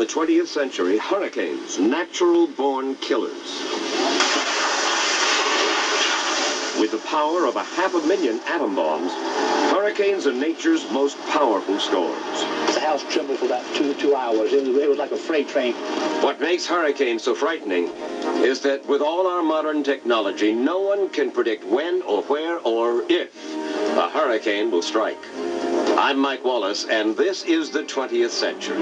the 20th century, hurricanes, natural-born killers. With the power of 500,000 atom bombs, hurricanes are nature's most powerful storms. The house trembled for about 2 hours. It was like a freight train. What makes hurricanes so frightening is that with all our modern technology, no one can predict when or where or if a hurricane will strike. I'm Mike Wallace, and this is the 20th century.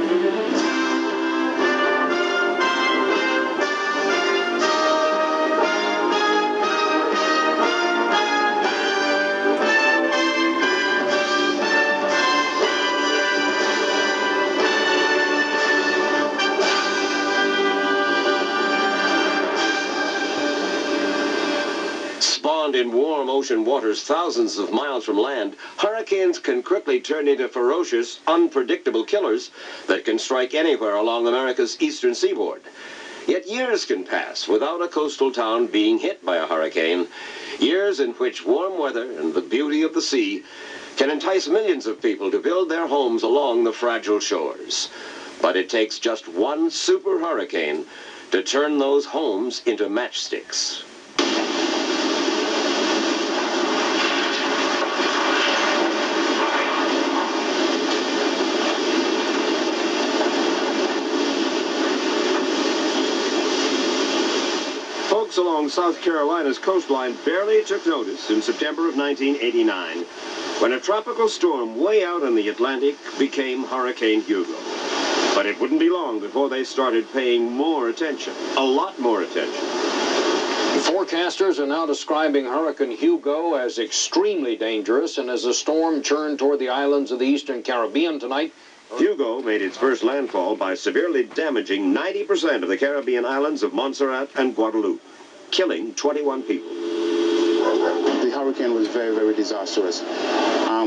In warm ocean waters thousands of miles from land, hurricanes can quickly turn into ferocious, unpredictable killers that can strike anywhere along America's eastern seaboard. Yet years can pass without a coastal town being hit by a hurricane, years in which warm weather and the beauty of the sea can entice millions of people to build their homes along the fragile shores. But it takes just one super hurricane to turn those homes into matchsticks. Folks along South Carolina's coastline barely took notice in September of 1989 when a tropical storm way out in the Atlantic became Hurricane Hugo. But it wouldn't be long before they started paying more attention, a lot more attention. Forecasters are now describing Hurricane Hugo as extremely dangerous, and as the storm churned toward the islands of the Eastern Caribbean tonight, Hugo made its first landfall by severely damaging 90% of the Caribbean islands of Montserrat and Guadeloupe, killing 21 people. The hurricane was very, very disastrous.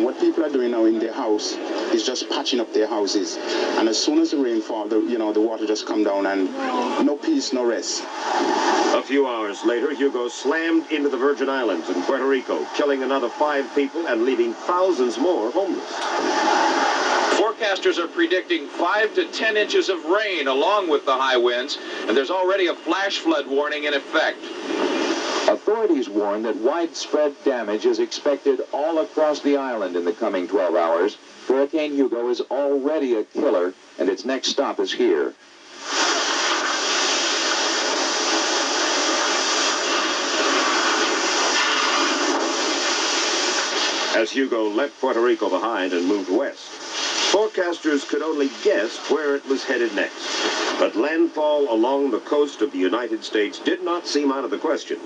What people are doing now in their house is just patching up their houses. And as soon as the rain falls, the water just come down and no peace, no rest. A few hours later, Hugo slammed into the Virgin Islands in Puerto Rico, killing another 5 people and leaving thousands more homeless. Forecasters are predicting 5 to 10 inches of rain along with the high winds, and there's already a flash flood warning in effect. Authorities warn that widespread damage is expected all across the island in the coming 12 hours. Hurricane Hugo is already a killer, and its next stop is here. As Hugo left Puerto Rico behind and moved west, forecasters could only guess where it was headed next. But landfall along the coast of the United States did not seem out of the question.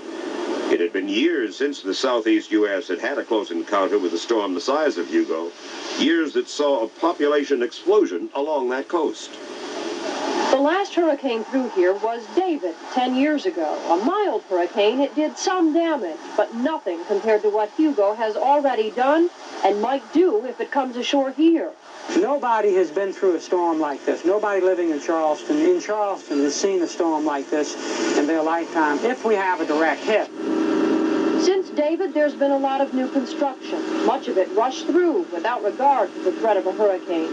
It had been years since the southeast U.S. had had a close encounter with a storm the size of Hugo, years that saw a population explosion along that coast. The last hurricane through here was David 10 years ago. A mild hurricane. It did some damage, but nothing compared to what Hugo has already done and might do if it comes ashore here. Nobody has been through a storm like this. Nobody living in Charleston has seen a storm like this in their lifetime, if we have a direct hit. Since David, there's been a lot of new construction. Much of it rushed through without regard to the threat of a hurricane.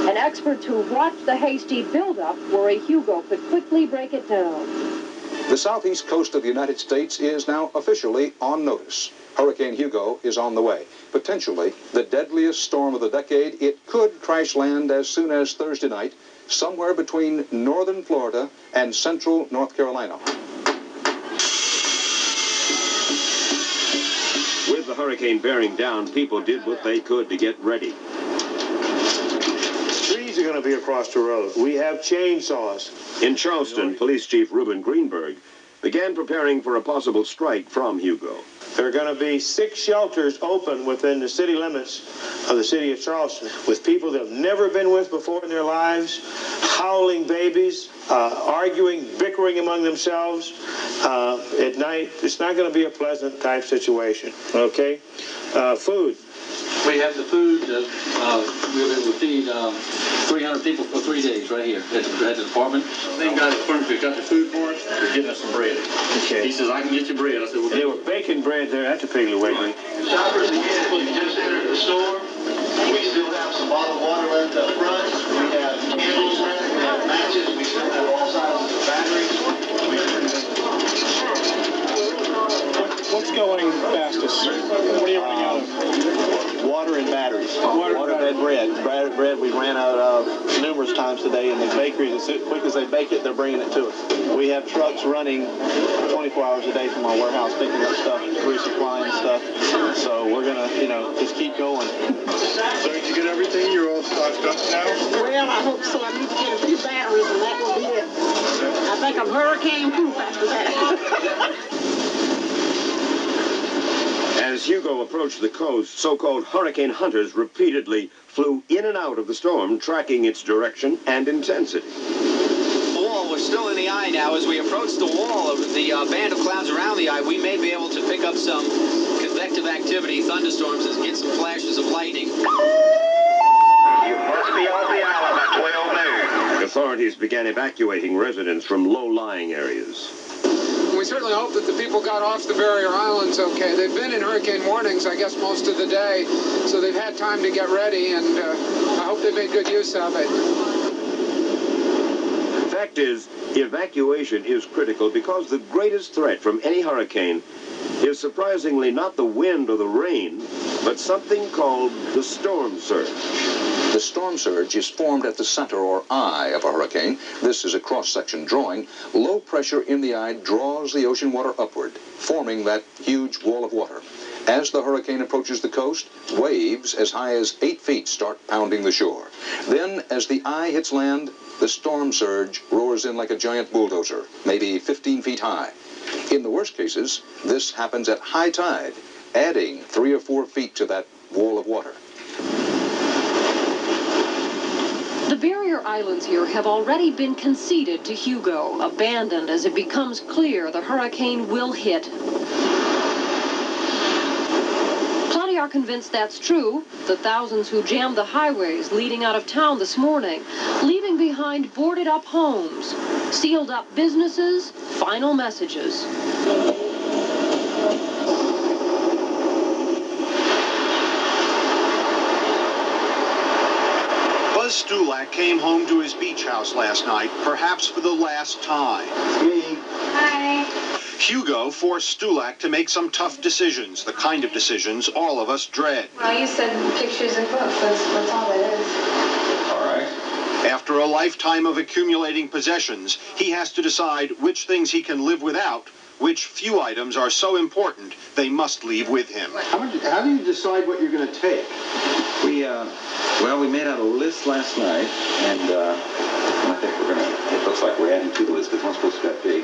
And experts who watched the hasty buildup worry Hugo could quickly break it down. the southeast coast of the United States is now officially on notice. Hurricane Hugo is on the way. Potentially the deadliest storm of the decade. It could crash land as soon as Thursday night, somewhere between northern Florida and central North Carolina. With the hurricane bearing down, people did what they could to get ready. Trees are going to be across the road. We have chainsaws. In Charleston, Police Chief Reuben Greenberg began preparing for a possible strike from Hugo. There are going to be 6 shelters open within the city limits of the city of Charleston with people that have never been with before in their lives, howling babies, arguing, bickering among themselves at night. It's not going to be a pleasant type situation, okay? Food. We have the food. We'll be able to feed 300 people for 3 days right here at the department. They got the food for us. They're getting us some bread. Okay. He says, I can get you bread. I said, well, they were baking bread there at the Piggly Wiggly. Shoppers, again, if you just entered the store, we still have some bottled water left up front. We have candles left. We have matches What are you running out of? Water and batteries. Water and bread. Bread we ran out of numerous times today, and the bakeries, as quick as they bake it, they're bringing it to us. We have trucks running 24 hours a day from our warehouse picking up stuff, resupplying stuff. So we're going to, just keep going. So did you get everything? You're all stocked up now? Well, I hope so. I need to get a few batteries, and that will be it. I think I'm hurricane-proof after that. As Hugo approached the coast, so-called hurricane hunters repeatedly flew in and out of the storm, tracking its direction and intensity. The wall, we're still in the eye now. As we approach the wall of the band of clouds around the eye, we may be able to pick up some convective activity, thunderstorms, and get some flashes of lightning. You must be on the island by 12 noon. Authorities began evacuating residents from low-lying areas. We certainly hope that the people got off the barrier islands okay. They've been in hurricane warnings, I guess, most of the day, so they've had time to get ready, and I hope they made good use of it. The fact is, evacuation is critical because the greatest threat from any hurricane is surprisingly not the wind or the rain, but something called the storm surge. The storm surge is formed at the center or eye of a hurricane. This is a cross-section drawing. Low pressure in the eye draws the ocean water upward, forming that huge wall of water. As the hurricane approaches the coast, waves as high as 8 feet start pounding the shore. Then, as the eye hits land, the storm surge roars in like a giant bulldozer, maybe 15 feet high. In the worst cases, this happens at high tide, adding 3 or 4 feet to that wall of water. The barrier islands here have already been conceded to Hugo, abandoned as it becomes clear the hurricane will hit. Plenty are convinced that's true. The thousands who jammed the highways leading out of town this morning, leaving behind boarded-up homes, sealed-up businesses, final messages. Buzz Stulak came home to his beach house last night, perhaps for the last time. Me. Hi. Hugo forced Stulak to make some tough decisions, the kind of decisions all of us dread. Well, you said pictures and books. That's all that is. All right. After a lifetime of accumulating possessions, he has to decide which things he can live without, which few items are so important they must leave with him. How do you decide what you're going to take? We made out a list last night, and I think it looks like we're adding to the list because one's supposed to be that big.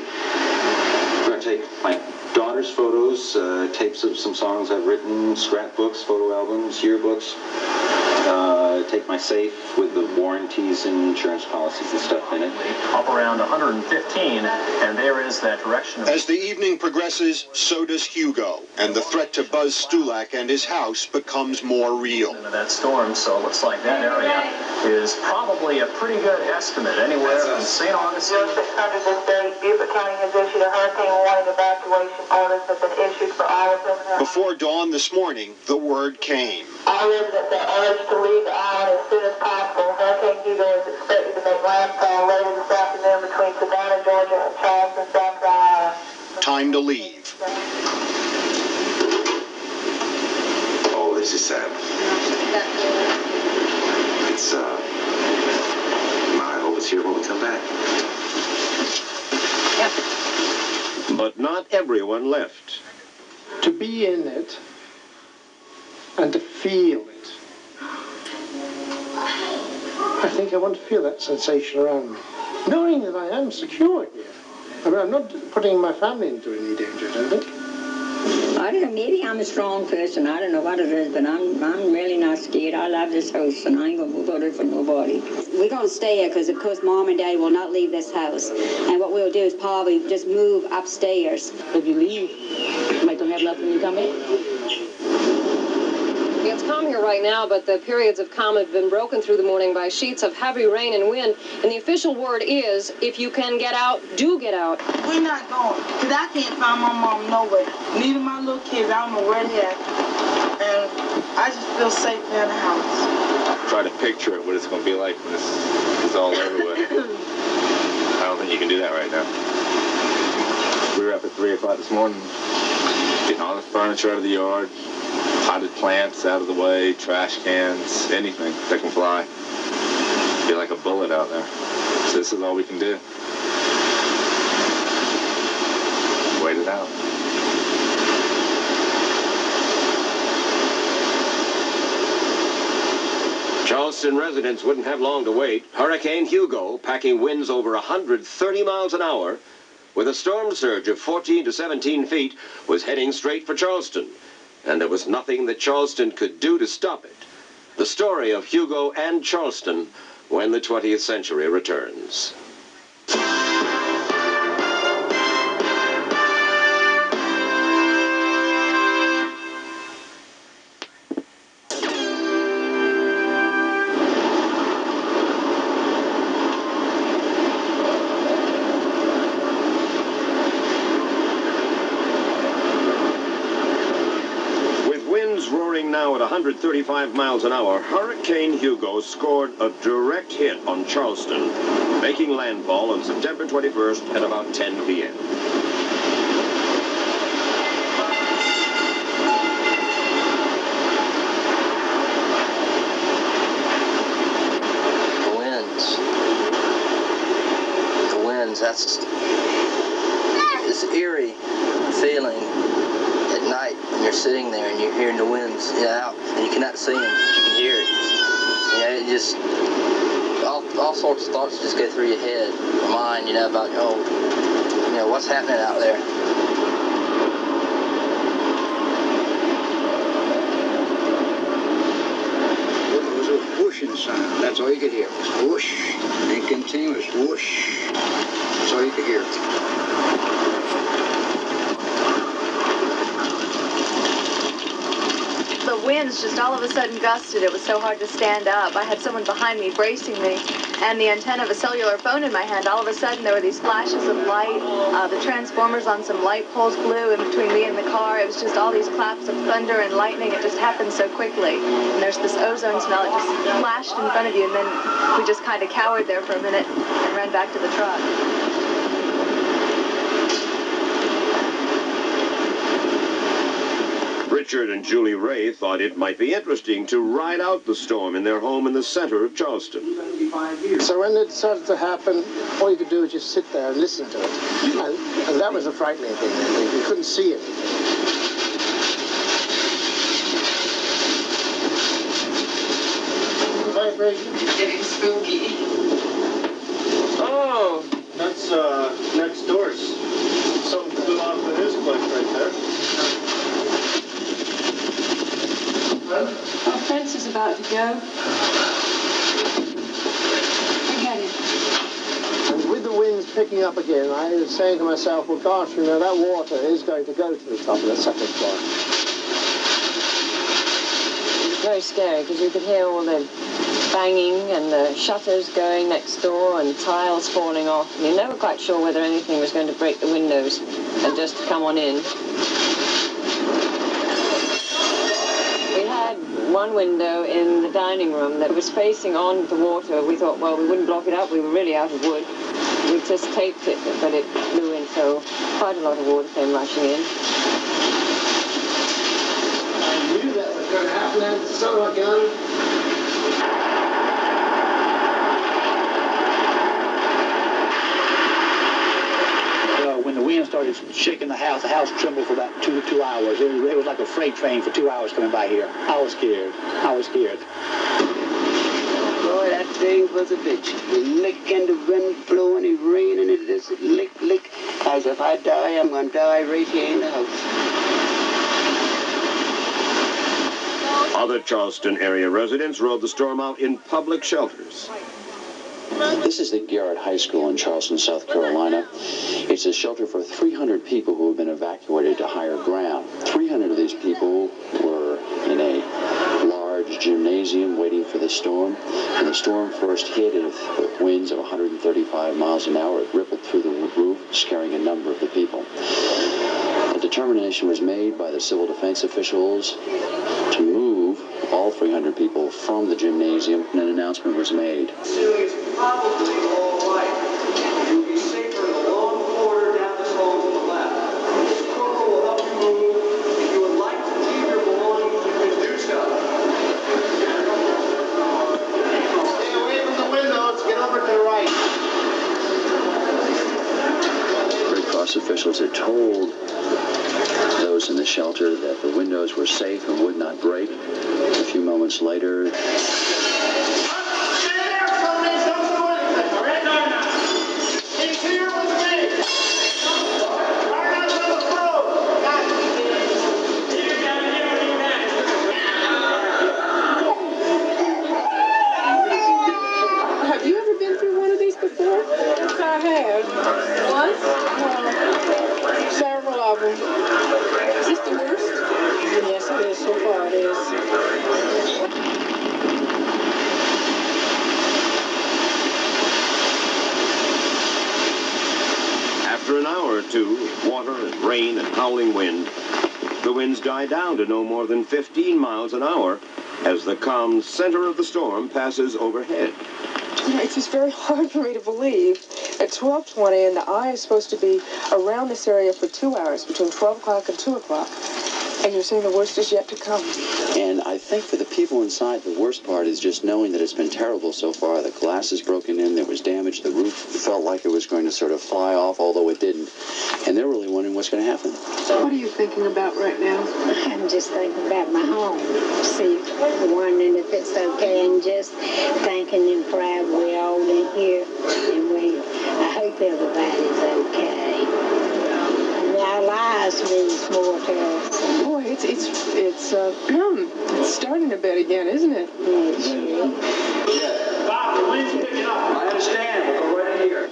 We're going to take my daughter's photos, tapes of some songs I've written, scrapbooks, photo albums, yearbooks, take my safe with the warranties and insurance policies and stuff in it. Up around 115, and there is that direction. As the evening progresses, so does Hugo, and the threat to Buzz Stulak and his house becomes more real. That storm, so it looks like that area is probably a pretty good estimate, anywhere from St. Augustine. 0600 Beaufort County has issued a hurricane warning. Evacuation orders have been issued for all of them. Before dawn this morning, the word came. All residents are urged to leave the island as soon as possible. Hurricane Hugo is expected to make landfall later this afternoon between Savannah, Georgia, and Charleston, South Carolina. Time to leave. Oh, this is sad. It's, I hope it's here when we come back. But not everyone left. To be in it and to feel it. I think I want to feel that sensation around me. Knowing that I am secure here. I mean, I'm not putting my family into any danger, I don't think. I don't know, maybe I'm a strong person. I don't know what it is, but I'm really not scared. I love this house, and I ain't going to move out of it for nobody. We're going to stay here because, of course, Mom and Dad will not leave this house. And what we'll do is probably just move upstairs. If you leave, you might don't have nothing when you come in. It's calm here right now, but the periods of calm have been broken through the morning by sheets of heavy rain and wind. And the official word is, if you can get out, do get out. We're not going, because I can't find my mom nowhere. Neither my little kids, I don't know where they're at. And I just feel safe in the house. Try to picture it, what it's going to be like when it's all over with. I don't think you can do that right now. We were up at 3 o'clock this morning, getting all the furniture out of the yard, potted plants out of the way, trash cans, anything that can fly. Be like a bullet out there. So this is all we can do. Wait it out. Charleston residents wouldn't have long to wait. Hurricane Hugo, packing winds over 130 miles an hour, with a storm surge of 14 to 17 feet, was heading straight for Charleston. And there was nothing that Charleston could do to stop it. The story of Hugo and Charleston when the 20th century returns. Roaring now at 135 miles an hour, Hurricane Hugo scored a direct hit on Charleston, making landfall on September 21st at about 10 p.m. The winds, that's this eerie feeling at night when you're sitting there and you're hearing the winds out and you cannot see them, but you can hear it. You know, it just, all sorts of thoughts just go through your head, your mind, you know, about, you know, what's happening out there. It was a whooshing sound. That's all you could hear. It was whoosh and continuous whoosh. That's all you could hear. The winds just all of a sudden gusted. It was so hard to stand up. I had someone behind me bracing me, and the antenna of a cellular phone in my hand. All of a sudden there were these flashes of light. The transformers on some light poles blew in between me and the car. It was just all these claps of thunder and lightning. It just happened so quickly. And there's this ozone smell. It just flashed in front of you, and then we just kind of cowered there for a minute and ran back to the truck. Richard and Julie Ray thought it might be interesting to ride out the storm in their home in the center of Charleston. So when it started to happen, all you could do was just sit there and listen to it. And that was a frightening thing, I think. You couldn't see it. Vibration. It's getting spooky. Oh, that's next door's. Something flew off of his place right there. Our fence is about to go. Forget it. And with the winds picking up again, I was saying to myself, well, gosh, you know, that water is going to go to the top of the second floor. It was very scary because you could hear all the banging and the shutters going next door and tiles falling off. And you're never quite sure whether anything was going to break the windows and just come on in. We had one window in the dining room that was facing on the water. We thought, well, we wouldn't block it up. We were really out of wood. We just taped it, but it blew in, so quite a lot of water came rushing in. I knew that was going to happen, and so I go. When the wind started shaking the house trembled for about 2 hours. It was like a freight train for 2 hours coming by here. I was scared. I was scared. Boy, that thing was a bitch. The lick and the wind blowing, the rain, and it just lick. As if I die, I'm going to die right here in the house. Other Charleston area residents rode the storm out in public shelters. This is the Garrett High School in Charleston, South Carolina. It's a shelter for 300 people who have been evacuated to higher ground. 300 of these people were in a large gymnasium waiting for the storm. When the storm first hit it with winds of 135 miles an hour, it rippled through the roof, scaring a number of the people. A determination was made by the civil defense officials to move all 300 people from the gymnasium, and an announcement was made. It's probably all right. You'll be safer in the long corridor down this hall to the left. Mr. Coco will help you move. If you would like to leave your belongings, you can officials had told those in the shelter that the windows were safe and would not break. A few moments later, Have you ever been through one of these before? Yes, I have. Once? Well, several of them. Is this the worst? Yes, it is. So far, it is. After an hour or two of water and rain and howling wind, the winds die down to no more than 15 miles an hour as the calm center of the storm passes overhead. You know, it's just very hard for me to believe. At 12:20, and the eye is supposed to be around this area for 2 hours, between 12 o'clock and 2 o'clock. And you're saying the worst is yet to come. and I think for the people inside, the worst part is just knowing that it's been terrible so far. The glass is broken in, there was damage, the roof felt like it was going to sort of fly off, although it didn't. And they're really wondering what's going to happen. What are you thinking about right now? I'm just thinking about my home. See, wondering if it's okay, and just thinking and praying we're all in here, and I hope everybody's okay. And our lives means more to us. Boy, it's starting a bit again, isn't it? Bob, the wind's picking up. I understand. We'll go right in here.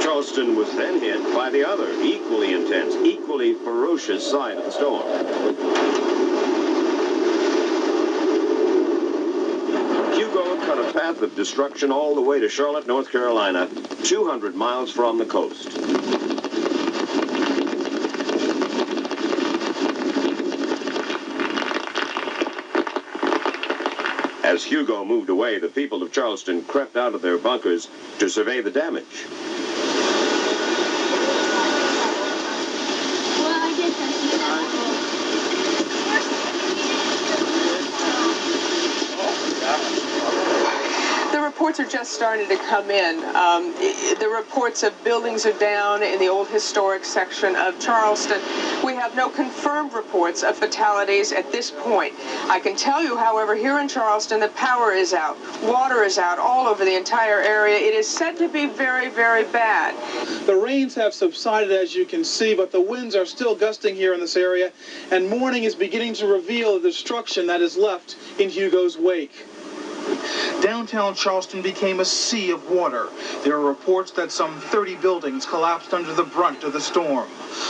Charleston was then hit by the other, equally intense, equally ferocious side of the storm. Hugo cut a path of destruction all the way to Charlotte, North Carolina, 200 miles from the coast. As Hugo moved away, the people of Charleston crept out of their bunkers to survey the damage. The reports are just starting to come in. The reports of buildings are down in the old historic section of Charleston. We have no confirmed reports of fatalities at this point. I can tell you, however, here in Charleston, the power is out. Water is out all over the entire area. It is said to be very, very bad. The rains have subsided, as you can see, but the winds are still gusting here in this area, and morning is beginning to reveal the destruction that is left in Hugo's wake. Downtown Charleston became a sea of water. There are reports that some 30 buildings collapsed under the brunt of the storm.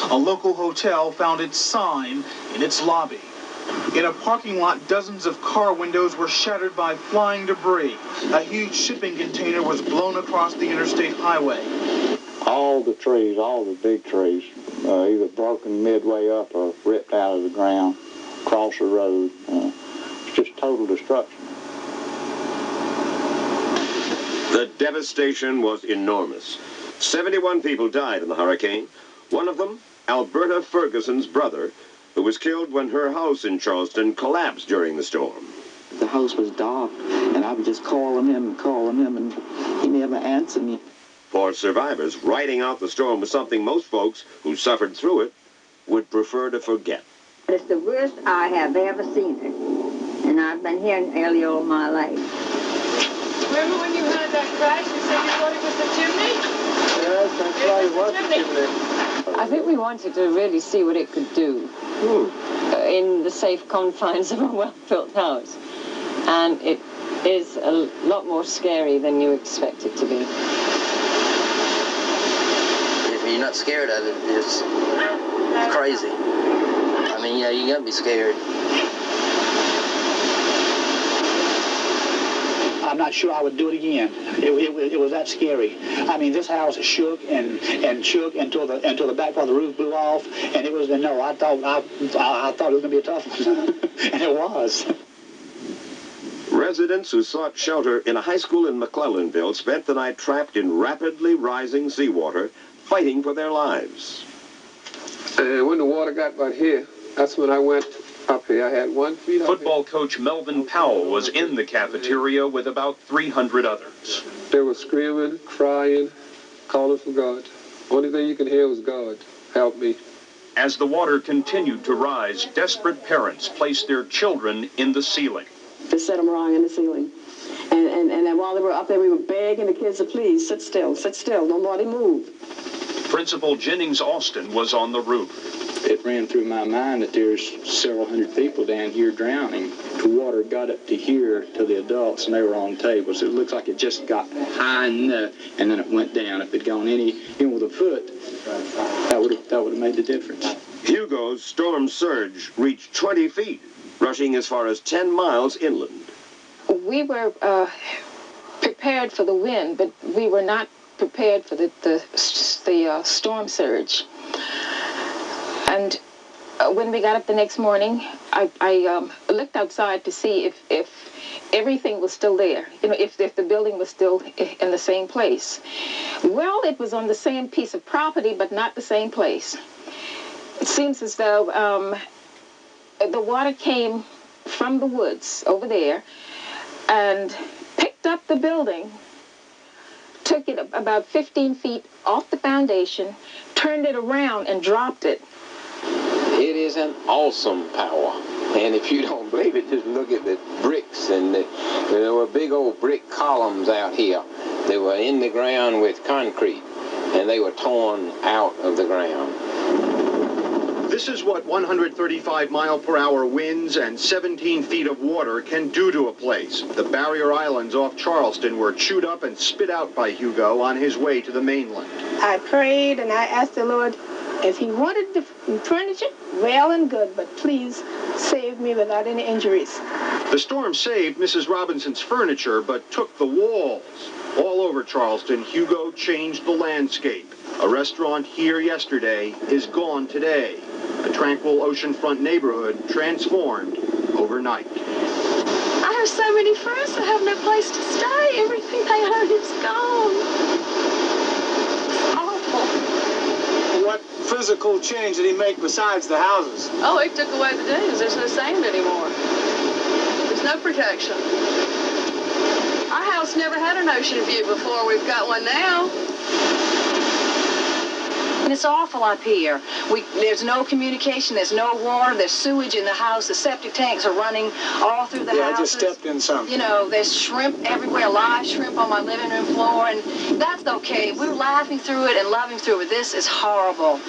A local hotel found its sign in its lobby. In a parking lot, dozens of car windows were shattered by flying debris. A huge shipping container was blown across the interstate highway. All the trees, all the big trees, either broken midway up or ripped out of the ground, across the road. It's just total destruction. The devastation was enormous. 71 people died in the hurricane. One of them, Alberta Ferguson's brother, who was killed when her house in Charleston collapsed during the storm. The house was dark, and I would just calling him, and he never answered me. For survivors, riding out the storm was something most folks who suffered through it would prefer to forget. It's the worst I have ever seen it, and I've been here nearly all my life. Remember when you had that crash, you said you thought it was the chimney? Yes, that's right, it was the chimney. I think we wanted to really see what it could do in the safe confines of a well-built house. And it is a lot more scary than you expect it to be. If you're not scared of it, it's crazy. I mean, yeah, you gotta be scared. I'm not sure I would do it again. It was that scary. I mean, this house shook and shook until the back part of the roof blew off, and it was. No, I thought it was going to be a tough one, and it was. Residents who sought shelter in a high school in McClellanville spent the night trapped in rapidly rising seawater, fighting for their lives. And when the water got about here, that's when I went up here. I had 1 feet up Football coach Melvin Powell was in the cafeteria with about 300 others. They were screaming, crying, calling for God. Only thing you can hear was God, help me. As the water continued to rise, desperate parents placed their children in the ceiling. They set them wrong in the ceiling. And while they were up there, we were begging the kids to please sit still, nobody move. Principal Jennings Austin was on the roof. It ran through my mind that there's several hundred people down here drowning. The water got up to here to the adults, and they were on tables. It looks like it just got high enough, and then it went down. If it had gone even with a foot, that would have made the difference. Hugo's storm surge reached 20 feet, rushing as far as 10 miles inland. We were prepared for the wind, but we were not prepared for the storm surge. And when we got up the next morning, I looked outside to see if everything was still there, if the building was still in the same place. Well, it was on the same piece of property, but not the same place. It seems as though the water came from the woods over there and picked up the building, took it about 15 feet off the foundation, turned it around and dropped it. It is an awesome power. And if you don't believe it, just look at the bricks. And there were big old brick columns out here. They were in the ground with concrete, and they were torn out of the ground. This is what 135-mile-per-hour winds and 17 feet of water can do to a place. The barrier islands off Charleston were chewed up and spit out by Hugo on his way to the mainland. I prayed and I asked the Lord, if he wanted the furniture, well and good, but please save me without any injuries. The storm saved Mrs. Robinson's furniture, but took the walls. All over Charleston, Hugo changed the landscape. A restaurant here yesterday is gone today. A tranquil oceanfront neighborhood transformed overnight. I have so many friends that have no place to stay. Everything they own is gone. It's awful. What physical change did he make besides the houses? Oh, he took away the dunes. There's no sand anymore. There's no protection. Our house never had an ocean view before. We've got one now. And it's awful up here. There's no communication, there's no water, there's sewage in the house, the septic tanks are running all through the houses. I just stepped in some. There's shrimp everywhere, live shrimp on my living room floor, and that's okay. We're laughing through it and loving through it. This is horrible.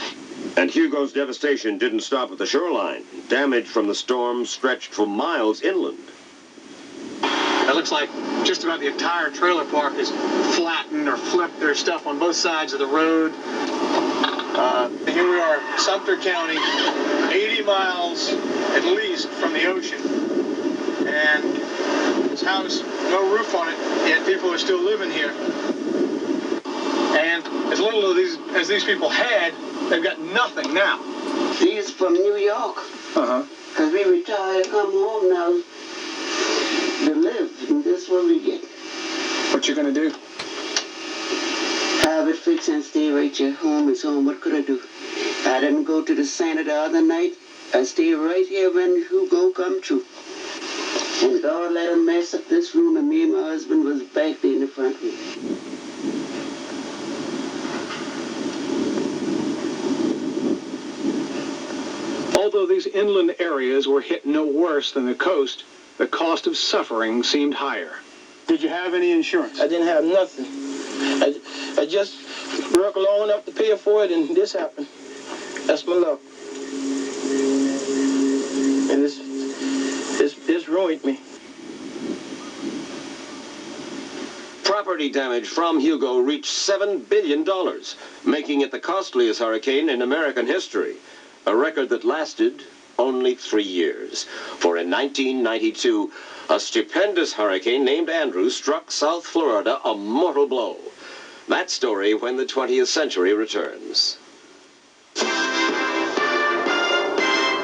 And Hugo's devastation didn't stop at the shoreline. Damage from the storm stretched for miles inland. It looks like just about the entire trailer park is flattened or flipped. There's stuff on both sides of the road. Here we are, Sumter County, 80 miles at least from the ocean. And this house, no roof on it, yet people are still living here. And as little as these people had, they've got nothing now. These from New York. Because we retired, come home now to live, and this is what we get. What you gonna do? Have it fixed and stay right here. Home is home. What could I do? I didn't go to the Santa the other night. I stayed right here when Hugo come through. And God let him mess up this room, and me and my husband was back there in the front room. Although these inland areas were hit no worse than the coast, the cost of suffering seemed higher. Did you have any insurance? I didn't have nothing. I just worked long enough to pay for it, and this happened. That's my luck. And this ruined me. Property damage from Hugo reached $7 billion, making it the costliest hurricane in American history, a record that lasted only 3 years. For in 1992, a stupendous hurricane named Andrew struck South Florida a mortal blow. That story when the 20th century returns.